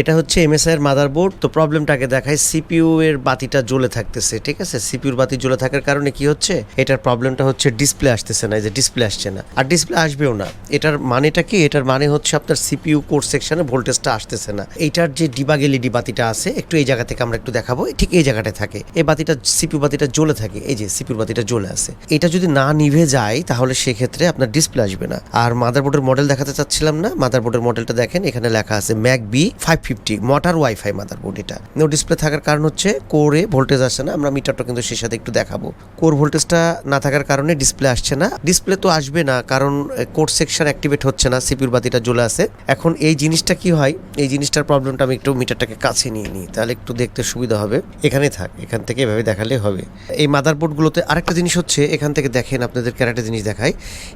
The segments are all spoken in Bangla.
এটা হচ্ছে এমএসআই এর মাদারবোর্ড। তো প্রবলেমটাকে দেখায়, সিপিইউ এর বাতিটা জ্বলে থাকতেছে, ঠিক আছে। সিপিইউর বাতি জ্বলে থাকার কারণে কি হচ্ছে, এটার প্রবলেমটা হচ্ছে ডিসপ্লে আসতেছে না, এই যে ডিসপ্লে আসছে না, আর ডিসপ্লে আসবেও না। এটার মানেটা কি, এটার মানে হচ্ছে আপনার সিপিইউ কোর সেকশনে ভোল্টেজটা আসতেছে না। এইটার যে ডিবাগ এলইডি বাতিটা আছে, একটু এই জায়গা থেকে আমরা একটু দেখাবো, ঠিক এই জায়গাটায় থাকে এই বাতিটা, সিপিইউ বাতিটা জ্বলে থাকে, এই যে সিপিইউর বাতিটা জ্বলে আছে। এটা যদি না নিভে যায় তাহলে সেক্ষেত্রে আপনার ডিসপ্লে আসবে না। আর মাদারবোর্ডের মডেল দেখাতে চাচ্ছিলাম না, মাদারবোর্ডের মডেলটা দেখেন, এখানে লেখা আছে Mac B 550 motor WiFi motherboard. এটা নো ডিসপ্লে থাকার কারণ হচ্ছে কোরে ভোল্টেজ আসছে না। আমরা মিটারটা কিন্তু সেই সাথে একটু দেখাবো। কোর ভোল্টেজটা না থাকার কারণে ডিসপ্লে আসছে না। ডিসপ্লে তো আসবে না কারণ কোর সেকশন অ্যাক্টিভেট হচ্ছে না, সিপিইউর বাতিটা জ্বলে আছে। এখন এই জিনিসটা কি হয়, এই জিনিসটার প্রবলেমটা আমি একটু মিটারটাকে কাছে নিয়ে নিই, তাহলে একটু দেখতে সুবিধা হবে। এখানে থাক, এখান থেকে এভাবে দেখালে হবে। এই মাদারবোর্ডগুলোতে আরেকটা জিনিস হচ্ছে, এখান থেকে দেখেন, আপনাদেরকে আরেকটা জিনিস দেখাই।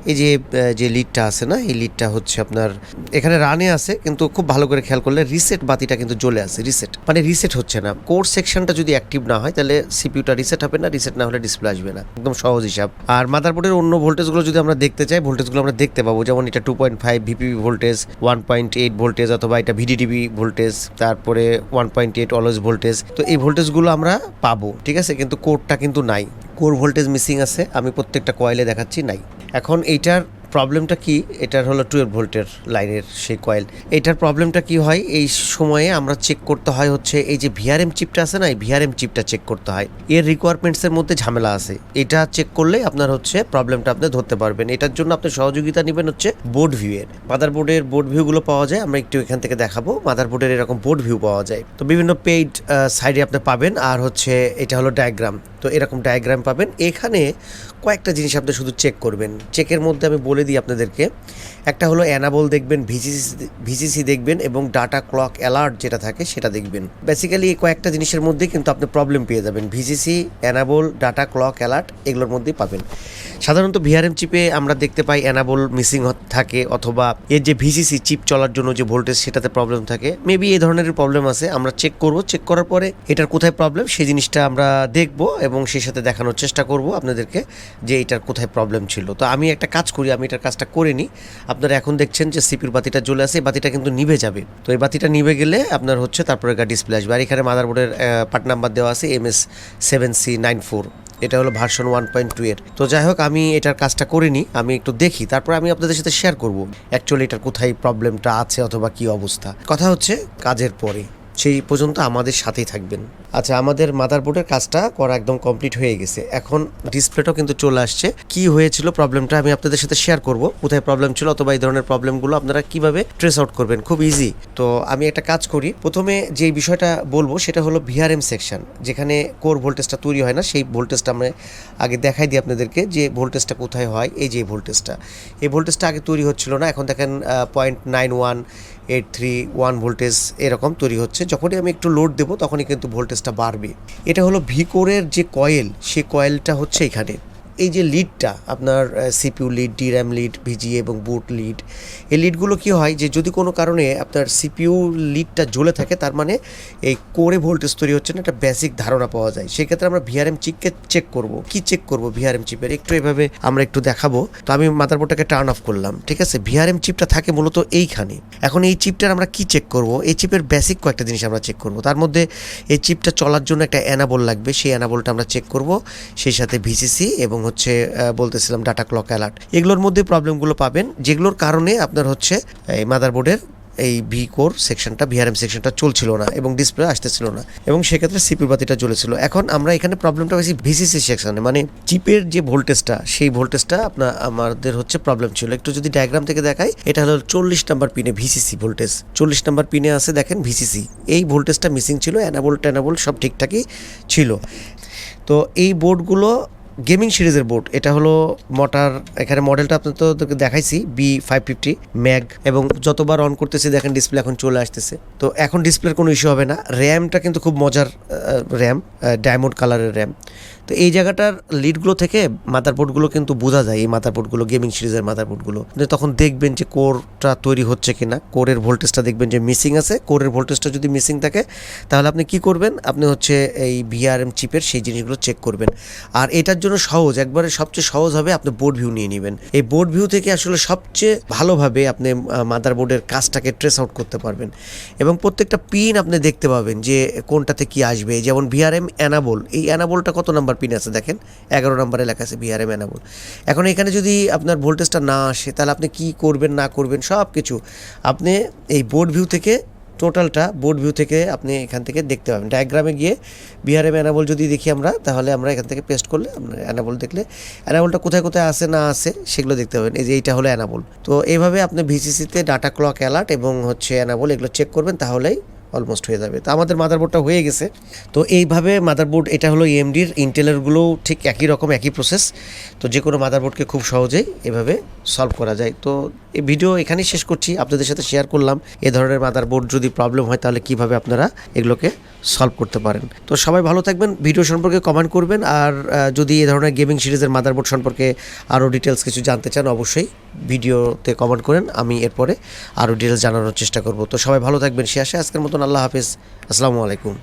এই যে লিডটা আছে না, এই লিডটা হচ্ছে আপনার এখানে রানে আছে, কিন্তু খুব ভালো করে খেয়াল করলে রিসেট বাতিটা কিন্তু জ্বলে আছে। রিসেট মানে রিসেট হচ্ছে না। কোর সেকশনটা যদি অ্যাক্টিভ না হয় তাহলে সিপিইউটা রিসেট হবে না, রিসেট না হলে ডিসপ্লে আসবে না। একদম সহজ হিসাব। আর মাদারবোর্ডের অন্য ভোল্টেজগুলো যদি আমরা দেখতে চাই, ভোল্টেজগুলো আমরা দেখতে পাবো, যেমন এটা 2.5 ভিপিবি ভোল্টেজ, 1.8 ভোল্টেজ, অথবা এটা ভিডিডিবি ভোল্টেজ, তারপরে 1.8 অলওয়েজ ভোল্টেজ। তো এই ভোল্টেজগুলো আমরা পাবো, ঠিক আছে, কিন্তু কোরটা কিন্তু নাই, কোর ভোল্টেজ মিসিং আছে। আমি প্রত্যেকটা কয়েলে দেখাচ্ছি নাই। এখন এইটার প্রবলেমটা কি, এটার হলো 12 ভোল্টের লাইনের সেই কয়েল। এটার প্রবলেমটা কি হয়, এই সময়ে আমরা চেক করতে হয় হচ্ছে এই যে ভিআরএম চিপটা আছে না, এই ভিআরএম চিপটা চেক করতে হয়। এর রিকোয়ারমেন্টসের মধ্যে ঝামেলা আছে। এটা চেক করলে আপনার হচ্ছে প্রবলেমটা আপনি ধরতে পারবেন। এটার জন্য আপনি সহযোগিতা নেবেন হচ্ছে বোর্ড ভিউ এর। মাদারবোর্ডের বোর্ড ভিউগুলো পাওয়া যায়, আমরা একটু এখান থেকে দেখাবো। মাদারবোর্ডের এরকম বোর্ড ভিউ পাওয়া যায়, তো বিভিন্ন পেইড সাইডে আপনি পাবেন। আর হচ্ছে এটা হলো ডায়াগ্রাম, তো এরকম ডায়াগ্রাম পাবেন। এখানে কয়েকটা জিনিস আপনি শুধু চেক করবেন। চেকের মধ্যে আমি বলে দিই আপনাদেরকে, একটা হলো অ্যানাবল দেখবেন, ভিসিসি দেখবেন, এবং ডাটা ক্লক অ্যালার্ট যেটা থাকে সেটা দেখবেন। বেসিক্যালি এই কয়েকটা জিনিসের মধ্যে কিন্তু আপনি প্রবলেম পেয়ে যাবেন। VCC, enable, data clock alert, এগুলোর মধ্যেই পাবেন। সাধারণত ভিআরএম চিপে আমরা দেখতে পাই অ্যানাবল মিসিং থাকে, অথবা এর যে ভিসিসি চিপ চলার জন্য যে ভোল্টেজ সেটাতে প্রবলেম থাকে। মেবি এই ধরনের প্রবলেম আছে, আমরা চেক করব। চেক করার পরে এটার কোথায় প্রবলেম সেই জিনিসটা আমরা দেখব, এবং সেই সাথে দেখানোর চেষ্টা করব আপনাদেরকে যে এটার কোথায় প্রবলেম ছিল। তো আমি একটা কাজ করি, আমি এটার কাজটা করে নিই। আপনারা এখন দেখছেন যে সিপিইউর বাতিটা জ্বলে আছে, এই বাতিটা কিন্তু নিভে যাবে। তো এই বাতিটা নিভে গেলে আপনার হচ্ছে তারপরে ডিসপ্লে আসবে। আর এখানে মাদারবোর্ডের পার্ট নাম্বার দেওয়া আছে MS7C94, এটা হলো ভার্সন 1.2 এর। তো যাই হোক, আমি এটার কাজটা করে নিই, আমি একটু দেখি, তারপর আমি আপনাদের সাথে শেয়ার করব অ্যাকচুয়ালি এটার কোথায় প্রবলেমটা আছে অথবা কি অবস্থা। কথা হচ্ছে কাজের পরে, সেই পর্যন্ত আমাদের সাথেই থাকবেন। আচ্ছা, আমাদের মাদারবোর্ডের কাজটা করা একদম কমপ্লিট হয়ে গেছে। এখন ডিসপ্লেটাও কিন্তু চলে আসছে। কি হয়েছিল প্রবলেমটা আমি আপনাদের সাথে শেয়ার করব, কোথায় প্রবলেম ছিল, অথবা এই ধরনের প্রবলেমগুলো আপনারা কিভাবে ট্রেস আউট করবেন, খুব ইজি। তো আমি একটা কাজ করি, প্রথমে যে বিষয়টা বলবো সেটা হলো ভিআরএম সেকশন, যেখানে কোর ভোল্টেজটা তৈরি হয় না, সেই ভোল্টেজটা আমরা আগে দেখাই দিই আপনাদেরকে যে ভোল্টেজটা কোথায় হয়। এই যে এই ভোল্টেজটা আগে তৈরি হচ্ছিল না, এখন দেখেন 0.91831 ভোল্টেজ এরকম তৈরি হচ্ছে। যখনই আমি একটু লোড দেবো তখনই কিন্তু ভোল্টেজটা বাড়বে। এটা হলো ভিকোরের যে কয়েল, সেই কয়েলটা হচ্ছে এখানে। এই যে লিডটা আপনার সিপিইউ লিড, ডির্যাম লিড, ভিজিএ এবং বুট লিড, এই লিডগুলো কি হয় যে যদি কোনো কারণে আপনার সিপিইউ লিডটা জ্বলে থাকে, তার মানে এই কোরে ভোল্টেজ তৈরি হচ্ছে না, একটা বেসিক ধারণা পাওয়া যায়। সেক্ষেত্রে আমরা ভিআরএম চিপকে চেক করব। কি চেক করব ভিআরএম চিপের, একটু এভাবে আমরা একটু দেখাবো। তো আমি মাদারবোর্ডটাকে টার্ন অফ করলাম, ঠিক আছে। ভিআরএম চিপটা থাকে মূলত এইখানে। এখন এই চিপটার আমরা কি চেক করব, এই চিপের বেসিক কয়েকটা জিনিস আমরা চেক করব। তার মধ্যে এই চিপটা চলার জন্য একটা অ্যানাবল লাগবে, সেই অ্যানাবলটা আমরা চেক করব, সেই সাথে ভিসিসি এবং হচ্ছে বলতেছিলাম ডাটা ক্লক অ্যালার্ট। এগুলোর মধ্যে প্রবলেমগুলো পাবেন, যেগুলোর কারণে আপনার হচ্ছে এই মাদারবোর্ডের এই ভি কোর সেকশনটা, ভিআরএম সেকশনটা চলছিল না এবং ডিসপ্লে আসতেছিল না, এবং সেক্ষেত্রে সিপিইউ বাতিটা জ্বলেছিল। এখন আমরা এখানে প্রবলেমটা বেশি ভিসিসি সেকশনে, মানে চিপের যে ভোল্টেজটা, সেই ভোল্টেজটা আমাদের হচ্ছে প্রবলেম ছিল। একটু যদি ডায়াগ্রাম থেকে দেখাই, এটা হলো 40 নাম্বার পিনে ভিসিসি ভোল্টেজ, 40 নাম্বার পিনে আছে দেখেন ভিসিসি, এই ভোল্টেজটা মিসিং ছিল। অ্যানাবল সব ঠিকঠাকই ছিল। তো এই বোর্ডগুলো গেমিং সিরিজের বোর্ড, এটা হলো মোটর, এখানে মডেলটা আপনাদের তো দেখাইছি B550 ম্যাগ, এবং যতবার অন করতেছি দেখেন ডিসপ্লে এখন চলে আসতেছে। তো এখন ডিসপ্লের কোনো ইস্যু হবে না। র্যামটা কিন্তু খুব মজার র্যাম, ডায়মন্ড কালারের র্যাম। তো এই জায়গাটার লিডগুলো থেকে মাদারবোর্ডগুলো কিন্তু বোঝা যায়, এই মাদারবোর্ডগুলো গেমিং সিরিজের মাদারবোর্ডগুলো আপনি তখন দেখবেন যে কোরটা তৈরি হচ্ছে কিনা, কোরের ভোল্টেজটা দেখবেন যে মিসিং আছে। কোরের ভোল্টেজটা যদি মিসিং থাকে তাহলে আপনি কি করবেন, আপনি হচ্ছে এই ভিআরএম চিপের সেই জিনিসগুলো চেক করবেন। আর এটার জন্য সহজ, একবারে সবচেয়ে সহজ হবে আপনি বোর্ড ভিউ নিয়ে নেবেন। এই বোর্ড ভিউ থেকে আসলে সবচেয়ে ভালোভাবে আপনি মাদারবোর্ডের কাজটাকে ট্রেস আউট করতে পারবেন এবং প্রত্যেকটা পিন আপনি দেখতে পাবেন যে কোনটাতে কি আসবে। যেমন ভিআরএম অ্যানাবল, এই অ্যানাবলটা কত নাম্বার পিন আছে দেখেন, 11 নম্বরে লেখা আছে ভিআরএম অ্যানাবল। এখন এখানে যদি আপনার ভোল্টেজটা না আসে তাহলে আপনি কি করবেন না করবেন সব কিছু আপনি এই বোর্ড ভিউ থেকে, টোটালটা বোর্ড ভিউ থেকে আপনি এখান থেকে দেখতে পাবেন। ডায়াগ্রামে গিয়ে ভিআরএম অ্যানাবল যদি দেখি আমরা, তাহলে আমরা এখান থেকে পেস্ট করলে আপনার অ্যানাবল দেখলে অ্যানাবলটা কোথায় কোথায় আসে না আসে সেগুলো দেখতে পাবেন। এই যে এইটা হলো অ্যানাবল। তো এইভাবে আপনি ভিসিসিতে ডাটা ক্লক অ্যালার্ট এবং হচ্ছে অ্যানাবল এগুলো চেক করবেন, তাহলেই অলমোস্ট হয়ে যাবে। তো আমাদের মাদারবোর্ডটা হয়ে গেছে। তো এইভাবে মাদারবোর্ড, এটা হলো এএমডির, ইন্টেলেরগুলোও ঠিক একই রকম একই প্রসেস। তো যে কোনো মাদারবোর্ডকে খুব সহজেই এভাবে সলভ করা যায়। তো এই ভিডিও এখানেই শেষ করছি, আপনাদের সাথে শেয়ার করলাম এ ধরনের মাদারবোর্ড যদি প্রবলেম হয় তাহলে কিভাবে আপনারা এগুলোকে সলভ করতে পারেন। তো সবাই ভালো থাকবেন, ভিডিও সম্পর্কে কমেন্ট করবেন। আর যদি এ ধরনের গেমিং সিরিজের মাদারবোর্ড সম্পর্কে আরও ডিটেলস কিছু জানতে চান অবশ্যই ভিডিওতে কমেন্ট করেন, আমি এরপরে আরও ডিটেলস জানানোর চেষ্টা করব। তো সবাই ভালো থাকবেন, সে আশায় আজকের মতন আল্লাহ হাফিজ, আসসালামু আলাইকুম।